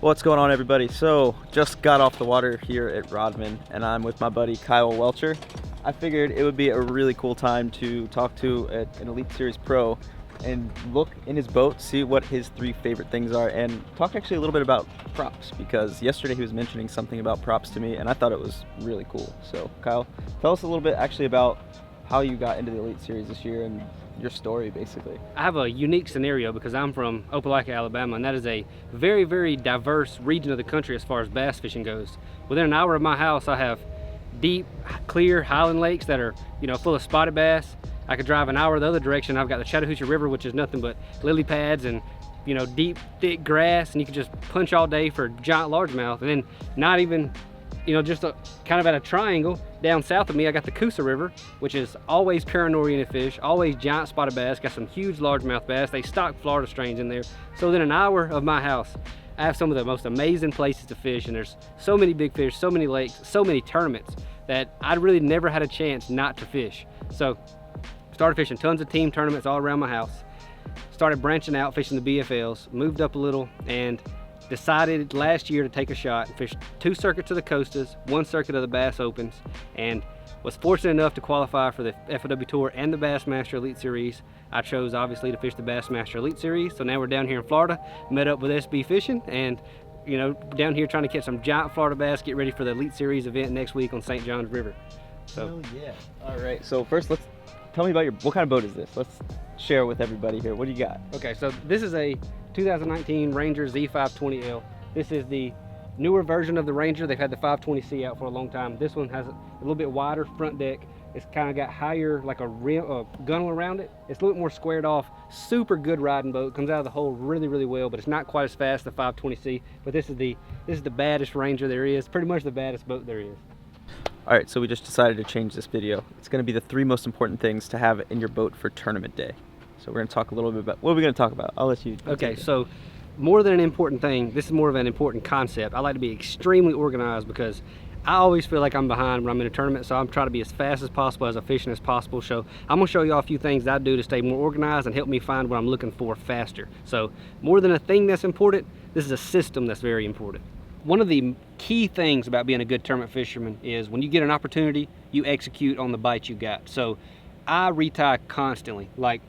What's going on, everybody? So just got off the water here at Rodman and I'm with my buddy Kyle Welcher. I figured it would be a really cool time to talk to an Elite Series pro and look in his boat, see what his 3 favorite things are, and talk actually a little bit about props, because yesterday he was mentioning something about props to me and I thought it was really cool. So Kyle, tell us a little bit actually about how you got into the Elite Series this year and your story, basically. I have a unique scenario because I'm from Opelika, Alabama, and that is a very, very diverse region of the country as far as bass fishing goes. Within an hour of my house, I have deep, clear highland lakes that are, full of spotted bass. I could drive an hour the other direction. I've got the Chattahoochee River, which is nothing but lily pads and, deep, thick grass, and you can just punch all day for giant largemouth. And then not even, just kind of at a triangle down south of me, I got the Coosa River, which is always current-oriented fish, always giant spotted bass, got some huge largemouth bass. They stock Florida strains in there. So within an hour of my house, I have some of the most amazing places to fish, and there's so many big fish, so many lakes, so many tournaments that I really never had a chance not to fish. So started fishing tons of team tournaments all around my house, started branching out, fishing the BFLs, moved up a little, and decided last year to take a shot and fish 2 circuits of the Costas, 1 circuit of the Bass Opens, and was fortunate enough to qualify for the FOW Tour and the Bassmaster Elite Series. I chose obviously to fish the Bassmaster Elite Series, so now we're down here in Florida, met up with SB Fishing, and down here trying to catch some giant Florida bass, get ready for the Elite Series event next week on St. Johns River. So yeah. All right, so first tell me about what kind of boat is this? Let's share with everybody here. What do you got? Okay, so this is a 2019 Ranger Z520L. This is the newer version of the Ranger. They've had the 520C out for a long time. This one has a little bit wider front deck. It's kind of got higher, like a rim, gunnel around it. It's a little bit more squared off. Super good riding boat. Comes out of the hole really, really well, but it's not quite as fast as the 520C. But this is the baddest Ranger there is. Pretty much the baddest boat there is. All right, so we just decided to change this video. It's going to be the 3 most important things to have in your boat for tournament day. So we're going to talk a little bit about, what are we going to talk about? I'll let you. Okay, so more than an important thing, this is more of an important concept. I like to be extremely organized because I always feel like I'm behind when I'm in a tournament, so I'm trying to be as fast as possible, as efficient as possible. So I'm going to show you all a few things that I do to stay more organized and help me find what I'm looking for faster. So more than a thing that's important, this is a system that's very important. One of the key things about being a good tournament fisherman is when you get an opportunity, you execute on the bite you got. So I retie constantly. Like,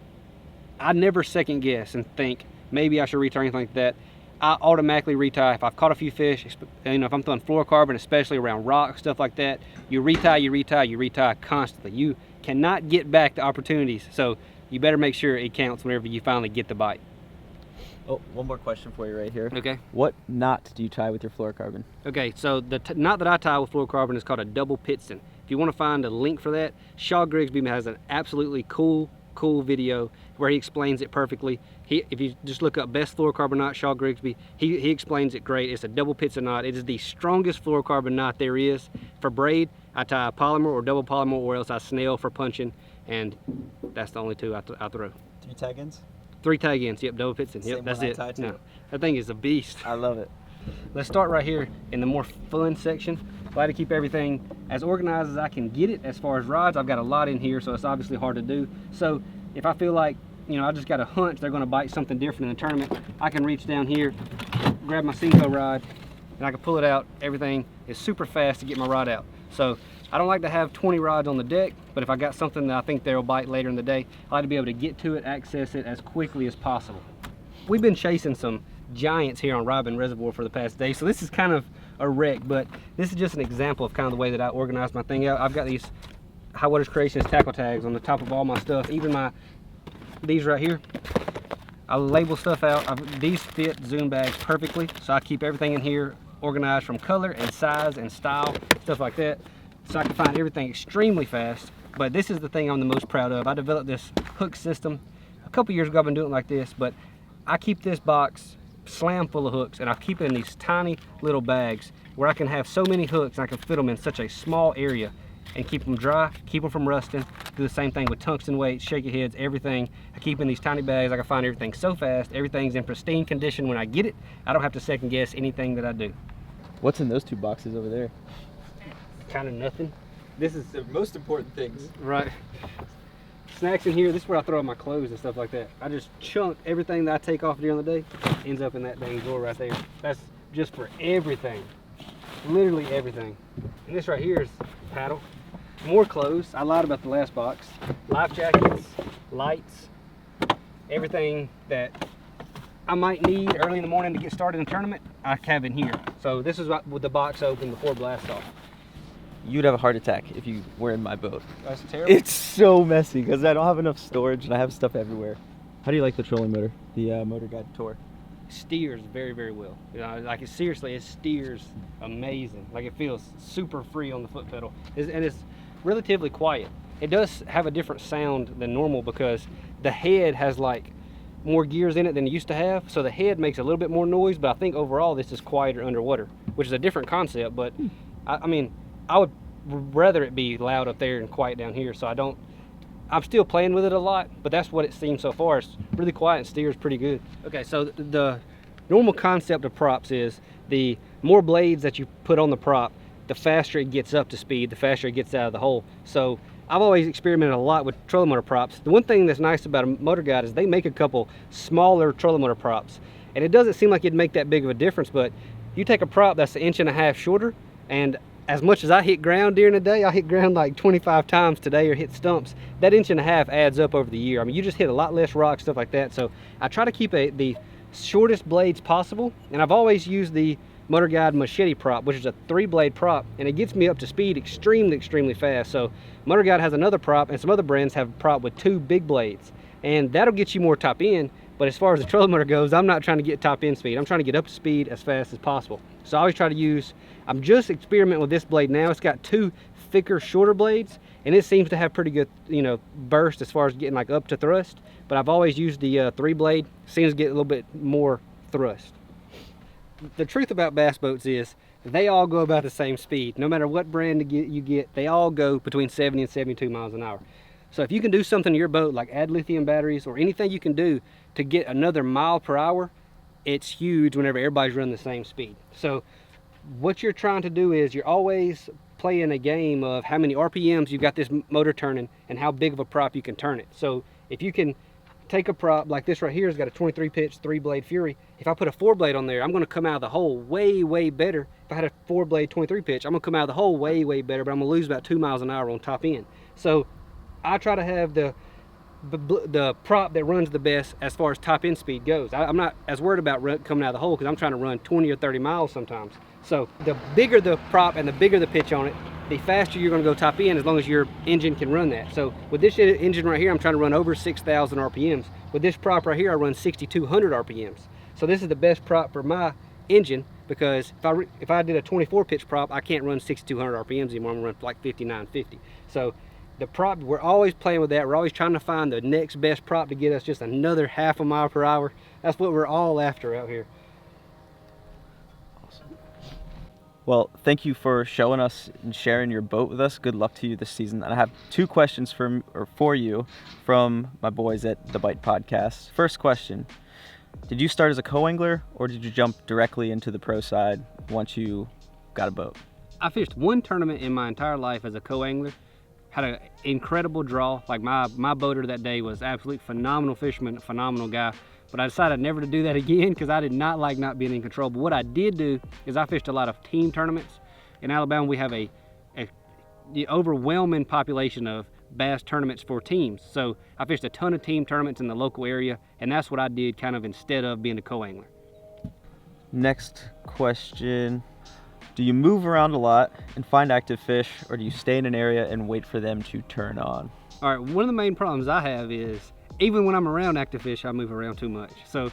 I never second guess and think maybe I should retie or anything like that. I automatically retie. If I've caught a few fish, if I'm throwing fluorocarbon, especially around rocks, stuff like that, you retie constantly. You cannot get back the opportunities, so you better make sure it counts whenever you finally get the bite. Oh, one more question for you right here. Okay. What knot do you tie with your fluorocarbon? Okay, so the knot that I tie with fluorocarbon is called a double Pittston. If you want to find a link for that, Shaw Grigsby has an absolutely cool video where he explains it perfectly. If you just look up best fluorocarbon knot, Shaw Grigsby, he explains it great. It's a double Pittston knot. It is the strongest fluorocarbon knot there is. For braid, I tie a polymer or double polymer, or else I snell for punching, and that's the only 2 I throw. 3 tag ends? 3 tag ends, yep, double Pittston. Yep, Same that's one I it. tie too. No, that thing is a beast. I love it. Let's start right here in the more fun section. I like to keep everything as organized as I can get it. As far as rods, I've got a lot in here, so it's obviously hard to do. So if I feel like, I just got a hunch they're going to bite something different in the tournament, I can reach down here, grab my Senko rod, and I can pull it out. Everything is super fast to get my rod out. So I don't like to have 20 rods on the deck, but if I got something that I think they'll bite later in the day, I like to be able to get to it, access it as quickly as possible. We've been chasing some giants here on Rodman Reservoir for the past day, so this is kind of a wreck, but this is just an example of kind of the way that I organize my thing out. I've got these High Waters Creations tackle tags on the top of all my stuff, even these right here. I label stuff out. These fit Zoom bags perfectly, so I keep everything in here organized from color and size and style, stuff like that, so I can find everything extremely fast. But this is the thing I'm the most proud of. I developed this hook system a couple years ago. I've been doing it like this, but I keep this box slam full of hooks, and I keep it in these tiny little bags where I can have so many hooks and I can fit them in such a small area and keep them dry, keep them from rusting. Do the same thing with tungsten weights, shaky heads, everything. I keep in these tiny bags. I can find everything so fast. Everything's in pristine condition when I get it. I don't have to second guess anything that I do. What's in those 2 boxes over there? Kind of nothing. This is the most important things. Right. Snacks in here. This is where I throw all my clothes and stuff like that. I just chunk everything that I take off during the day, ends up in that dang drawer right there. That's just for everything, literally everything. And this right here is paddle. More clothes. I lied about the last box. Life jackets, lights, everything that I might need early in the morning to get started in a tournament, I have in here. So this is what, with the box open before blast off. You'd have a heart attack if you were in my boat. That's terrible. It's so messy because I don't have enough storage and I have stuff everywhere. How do you like the trolling motor, the Motor Guide Tour? Steers very, very well. You know, like it steers amazing. Like it feels super free on the foot pedal, and it's relatively quiet. It does have a different sound than normal because the head has like more gears in it than it used to have, so the head makes a little bit more noise, but I think overall this is quieter underwater, which is a different concept. But I mean, I would rather it be loud up there and quiet down here, so I'm still playing with it a lot, but that's what it seems so far. It's really quiet and steers pretty good. Okay, so the normal concept of props is the more blades that you put on the prop, the faster it gets up to speed, the faster it gets out of the hole. So I've always experimented a lot with trolling motor props. The one thing that's nice about a Motor Guide is they make a couple smaller trolling motor props, and it doesn't seem like it'd make that big of a difference, but you take a prop that's 1.5 inches shorter, and as much as I hit ground during the day, I hit ground like 25 times today or hit stumps, that 1.5 inches adds up over the year. I mean, you just hit a lot less rocks, stuff like that. So I try to keep the shortest blades possible, and I've always used the Motor Guide Machete prop, which is a 3-blade prop, and it gets me up to speed extremely fast. So Motor Guide has another prop, and some other brands have a prop with 2 big blades, and that'll get you more top end. But as far as the trolling motor goes, I'm not trying to get top end speed. I'm trying to get up to speed as fast as possible. So I always try to use, I'm just experimenting with this blade now. It's got 2 thicker, shorter blades, and it seems to have pretty good, you know, burst as far as getting like up to thrust. But I've always used the 3-blade. Seems to get a little bit more thrust. The truth about bass boats is they all go about the same speed. No matter what brand you get, they all go between 70 and 72 miles an hour. So if you can do something to your boat, like add lithium batteries or anything you can do to get another mile per hour, it's huge whenever everybody's running the same speed. So what you're trying to do is you're always playing a game of how many RPMs you've got this motor turning and how big of a prop you can turn it. So if you can take a prop like this right here, has got a 23 pitch 3-blade Fury. If I put a 4-blade on there, I'm going to come out of the hole way better. If I had a 4-blade 23 pitch, I'm going to come out of the hole way better, but I'm going to lose about 2 miles an hour on top end. So I try to have the prop that runs the best as far as top end speed goes. I'm not as worried about coming out of the hole because I'm trying to run 20 or 30 miles sometimes. So the bigger the prop and the bigger the pitch on it, the faster you're going to go top end as long as your engine can run that. So with this engine right here, I'm trying to run over 6,000 RPMs. With this prop right here, I run 6,200 RPMs. So this is the best prop for my engine because if I did a 24 pitch prop, I can't run 6,200 RPMs anymore. I'm going to run like 5950. So the prop, we're always playing with that. We're always trying to find the next best prop to get us just another 0.5 mile per hour. That's what we're all after out here. Awesome. Well, thank you for showing us and sharing your boat with us. Good luck to you this season. And I have 2 questions for you from my boys at the Bite Podcast. First question, did you start as a co-angler or did you jump directly into the pro side once you got a boat? I fished 1 tournament in my entire life as a co-angler. Had an incredible draw. Like my boater that day was absolutely phenomenal fisherman, a phenomenal guy. But I decided never to do that again because I did not like not being in control. But what I did do is I fished a lot of team tournaments. In Alabama, we have the overwhelming population of bass tournaments for teams. So I fished a ton of team tournaments in the local area, and that's what I did kind of instead of being a co-angler. Next question. Do you move around a lot and find active fish, or do you stay in an area and wait for them to turn on? All right, one of the main problems I have is even when I'm around active fish, I move around too much. So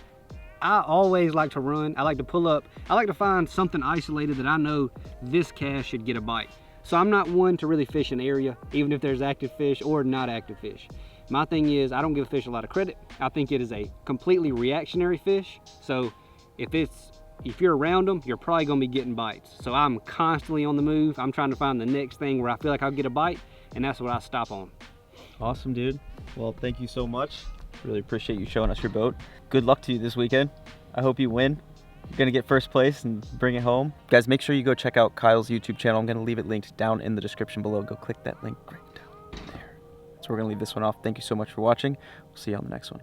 I always like to run. I like to pull up. I like to find something isolated that I know this cast should get a bite. So I'm not one to really fish an area, even if there's active fish or not active fish. My thing is I don't give a fish a lot of credit. I think it is a completely reactionary fish. So if you're around them, you're probably gonna be getting bites. So I'm constantly on the move. I'm trying to find the next thing where I feel like I'll get a bite, and that's what I stop on. Awesome, dude. Well, thank you so much. Really appreciate you showing us your boat. Good luck to you this weekend. I hope you win. You're gonna get first place and bring it home. Guys, make sure you go check out Kyle's YouTube channel. I'm gonna leave it linked down in the description below. Go click that link right down there. So we're gonna leave this one off. Thank you so much for watching. We'll see you on the next one.